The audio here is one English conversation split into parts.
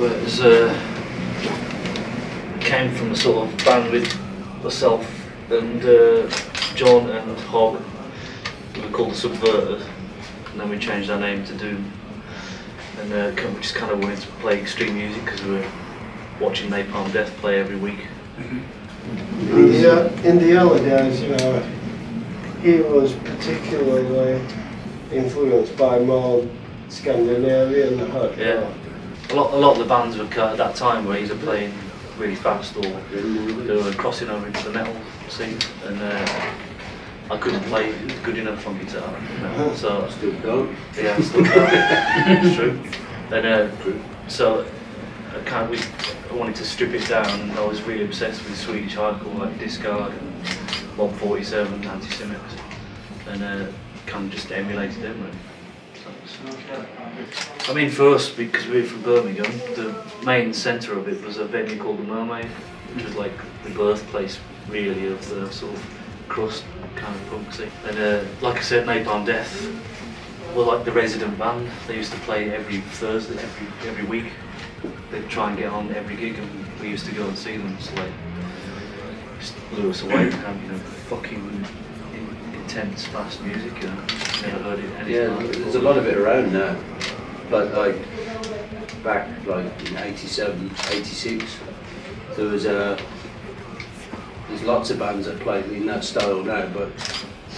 was came from a sort of band with myself and John and Hogg. We were called the Subverters, and then we changed our name to Doom. And we just kind of wanted to play extreme music because we were watching Napalm Death play every week. In the early days, he was particularly influenced by more Scandinavian hardcore. Yeah, a lot of the bands were at that time were either playing really fast or they were crossing over into the metal scene, and I couldn't play good enough on guitar, so still don't. Yeah, still can't. It's true. And so I wanted to strip it down, and I was really obsessed with Swedish hardcore like Discard and Mob 47, Anti-Semites, and kind of just emulated them. Really. I mean, for us, because we're from Birmingham, the main centre of it was a venue called the Mermaid, which was like the birthplace, really, of the sort of crust kind of punk scene. And like I said, Napalm Death were like the resident band. They used to play every Thursday, every week. They'd try and get on every gig, and we used to go and see them. So like, just blew us away. Fucking intense, fast music. Never heard it anything. Yeah, like there's a lot of it around now. But like back like in '87, '86, there was there's lots of bands that played in that style now. But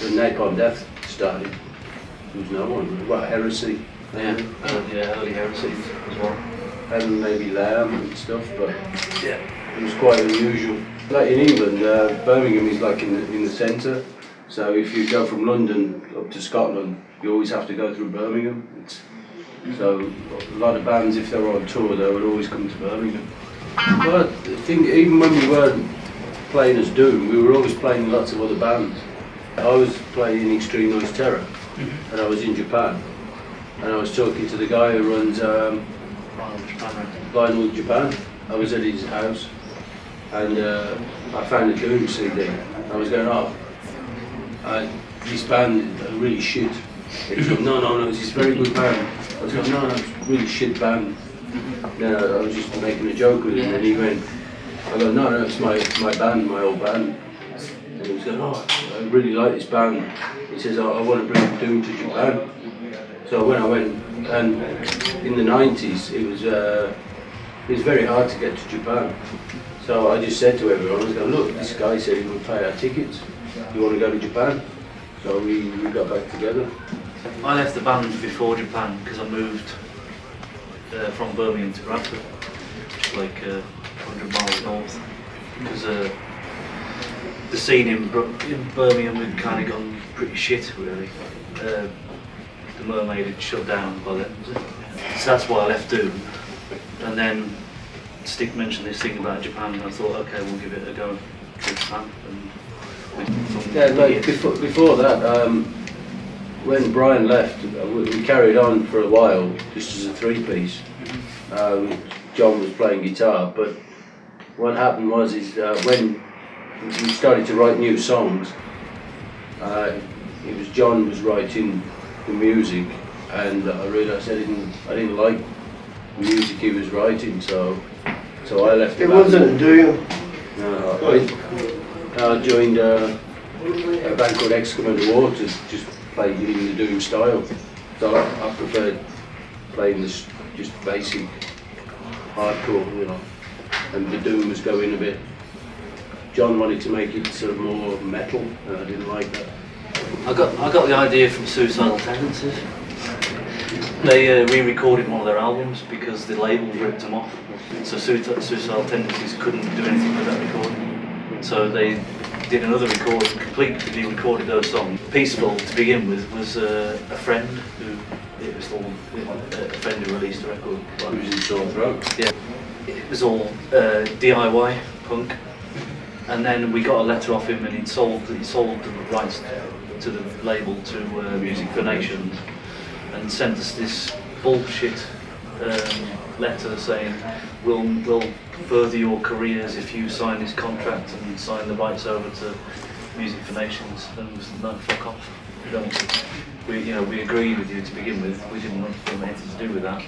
when Napalm Death started, there was no one. Well, Heresy. Yeah, early Heresy as well. And maybe Lamb and stuff, but yeah, it was quite unusual. Like in England, Birmingham is like in the centre. So if you go from London up to Scotland, you always have to go through Birmingham. So a lot of bands, if they were on tour, they would always come to Birmingham. But I think even when we weren't playing as Doom, we were always playing lots of other bands. I was playing in Extreme Noise Terror, and I was in Japan, and I was talking to the guy who runs Vinyl Japan. I was at his house, and I found a Doom CD. I was going, oh, this band is really shit. He was going, no, it's this very good band. I was going, no, it's a really shit band. I was just making a joke with him, and he went, I go, no, it's my band, my old band. And he was going, oh, I really like this band. He says, I want to bring Doom to Japan. So when I went, and in the 90s, it was very hard to get to Japan. So I just said to everyone, I was going, look, this guy said he would pay our tickets. You want to go to Japan? So we got back together. I left the band before Japan because I moved from Birmingham to Bradford, like 100 miles north, because the scene in Birmingham had kind of gone pretty shit, really. The Mermaid had shut down by then, so that's why I left Doom. And then Stick mentioned this thing about Japan, and I thought, okay, we'll give it a go to Japan. Yeah, like before that, when Brian left, we carried on for a while, just as a three-piece. John was playing guitar, but what happened was when we started to write new songs, it was John was writing the music, and I realised I didn't like the music he was writing, so I left. It wasn't Doom. No, I joined a band called Excrement Waters, just played in the Doom style. So I preferred playing this just basic hardcore, and the Doom was going a bit. John wanted to make it sort of more metal, and I didn't like that. I got the idea from Suicidal Tendencies. They re-recorded one of their albums because the label ripped them off. So Suicidal Tendencies couldn't do anything with that recording. So they did another recording, completely re-recorded those songs. Peaceful, to begin with, was a friend who, a friend who released a record. It was in Sore Throat. Yeah. It was all DIY punk. And then we got a letter off him, and he sold the rights to the label to Music for Nations, and sent us this bullshit letter saying we'll further your careers if you sign this contract and sign the rights over to Music for Nations. And we said, no, fuck off. We agreed with you to begin with. We didn't want anything to do with that.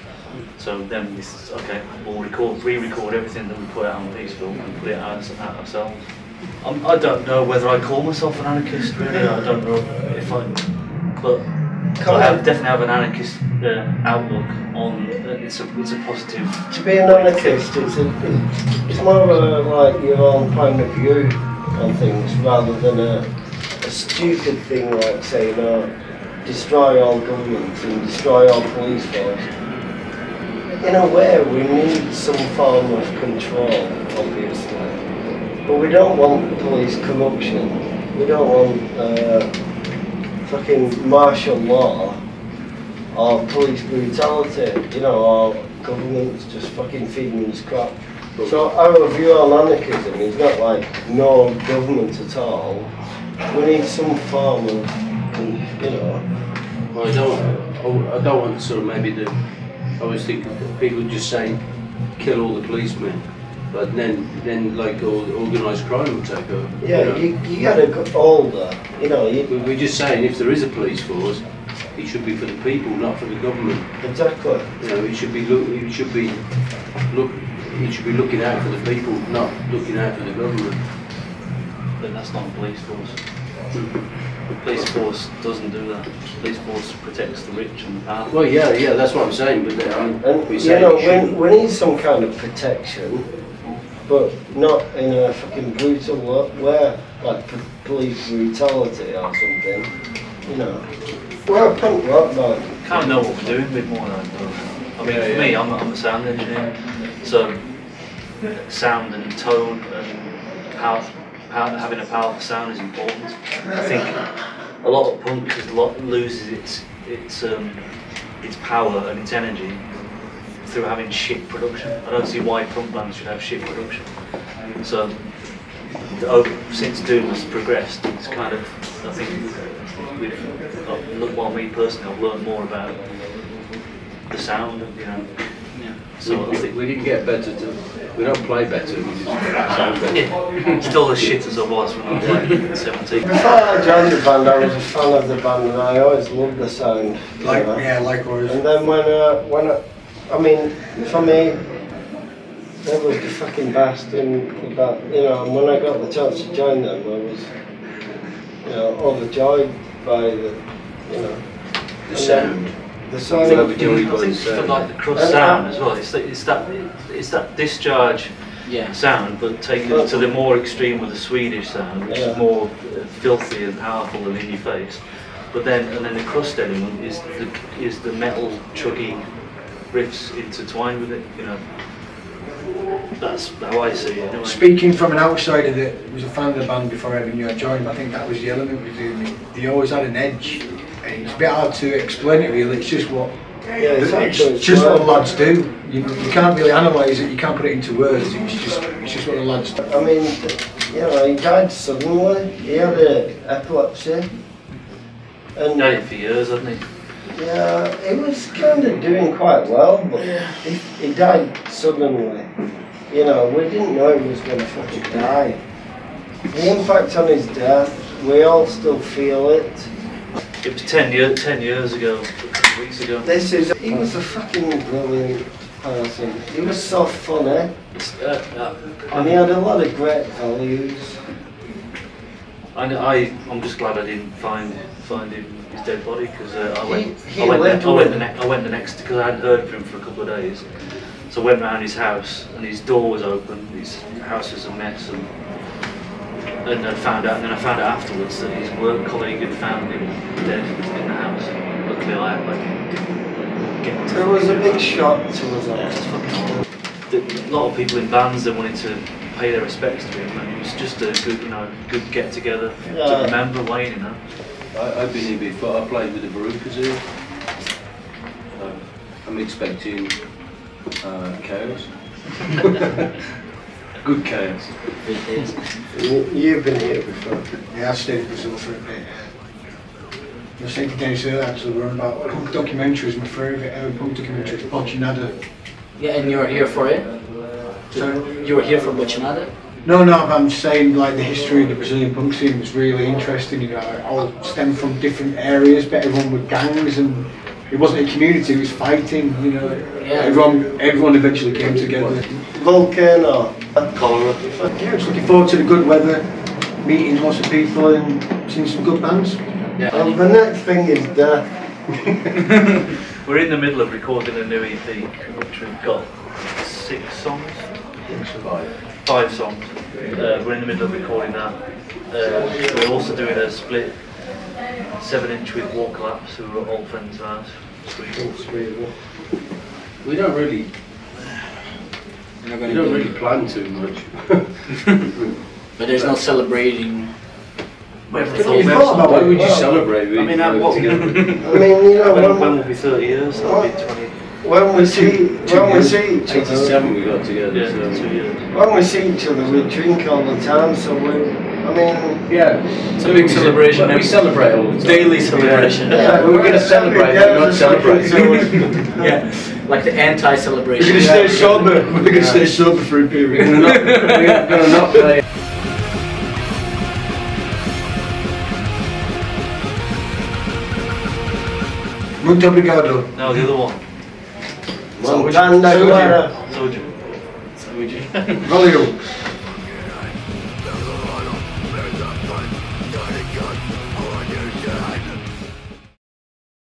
So then we said, okay, we'll re-record everything that we put out on piece film and put it out ourselves. I don't know whether I call myself an anarchist, really. I don't know if but I definitely have an anarchist outlook on. It's a positive. To be an anarchist, it's more of a, like your own point of view on things rather than a stupid thing like saying, destroy all governments and destroy all police force. In a way, we need some form of control, obviously. But we don't want police corruption. We don't want fucking martial law or police brutality, or governments just fucking feeding us crap. So our view on anarchism is not like no government at all. We need some form of, Well, I don't want sort of maybe I was thinking people just say kill all the policemen, but then like all organised crime will take over. Yeah, you gotta go older, We're just saying if there is a police force, it should be for the people, not for the government. Exactly. It should be looking out for the people, not looking out for the government. But that's not a police force. The police force doesn't do that. The police force protects the rich and the powerful. Well, yeah, that's what I'm saying. But we need some kind of protection, but not in a fucking brutal way, like police brutality or something. We're a punk rock band. Kind of know what we're doing a bit more though. I mean, for me, I'm a sound engineer, so sound and tone and having a powerful sound is important. I think a lot of punk loses its power and its energy through having shit production. I don't see why punk bands should have shit production. So since Doom has progressed, it's kind of, I think, me personally, I've learned more about the sound, So I think we didn't get better. We don't play better. We just sound better. Yeah. Still as shit as I was when I was like 17. Before I joined the band, I was a fan of the band, and I always loved the sound. Likewise. And then for me, it was the fucking best, and that, and when I got the chance to join them, I was, overjoyed by the sound. The sound. I think for like the cross sound as well, it's that discharge sound, but taken to the more extreme with the Swedish sound, which is more filthy and powerful and in your face. But then the crust element is the metal chuggy riffs intertwined with it. That's how I see it. Anyway. Speaking from an outsider that was a fan of the band before I ever knew I joined, I think that was the element with Doom. They always had an edge. It's a bit hard to explain it really. It's just what it's just what the lads do. You can't really analyse it. You can't put it into words. It's just what the lads do. I mean, he died suddenly. He had epilepsy. And died for years, hasn't he? Yeah, he was kind of doing quite well, but he died suddenly. We didn't know he was going to fucking die. The impact on his death, we all still feel it. It was 10 years ago, a couple of weeks ago. He was a fucking brilliant person. He was so funny. And he had a lot of great values. I'm just glad I didn't find his dead body, because I went the next, because I hadn't heard from him for a couple of days. So I went round his house and his door was open. His house was a mess, and I found out afterwards that his work colleague had found him dead in the house. Luckily, I didn't get to. There was a big shock to us all. Yeah, it's fucking. A lot of people in bands that wanted to pay their respects to him, and it was just a good get together to remember Wayne. I've been here before. I played with the Barukas here. I'm expecting chaos. Good chaos. You've been here before. Yeah, I stayed in Brazil for a bit. I was thinking days earlier actually, we're on about punk documentaries. My favourite ever punk documentary is Bochinada. Yeah, and you were here for it? Sorry? You were here for Bochinada? No, but I'm saying like the history of the Brazilian punk scene was really interesting. It all stemmed from different areas, but everyone with gangs and it wasn't a community, it was fighting, you know. Yeah. Everyone eventually came together. Volcano. Cholera. Yeah, just looking forward to the good weather, meeting lots of people and seeing some good bands. Yeah. And the next thing is death. We're in the middle of recording a new EP, which we've got 6 songs. 5 songs. We're in the middle of recording that. We're also doing a split 7-inch with Wall Collapse, who are old friends of ours. We don't really plan too much. But there's no celebrating. We haven't You thought thought about Why it? would you celebrate? I mean, what? together? I mean, you know, When will be 30 years? That'll be 20. when we see each other, 87 we got together. Yeah, So. 2 years. when we see each other, we drink all the time. So I mean, Yeah, It's a big celebration. We celebrate all the time. Daily celebration. Yeah, we're going to celebrate, but not celebrate. Yeah. Like the anti-celebration. We're going to stay sober. We're going to stay sober for a period. We're going to not play. Muito obrigado. No, the other one. Montana Guara. Soju. Soju. Valeu.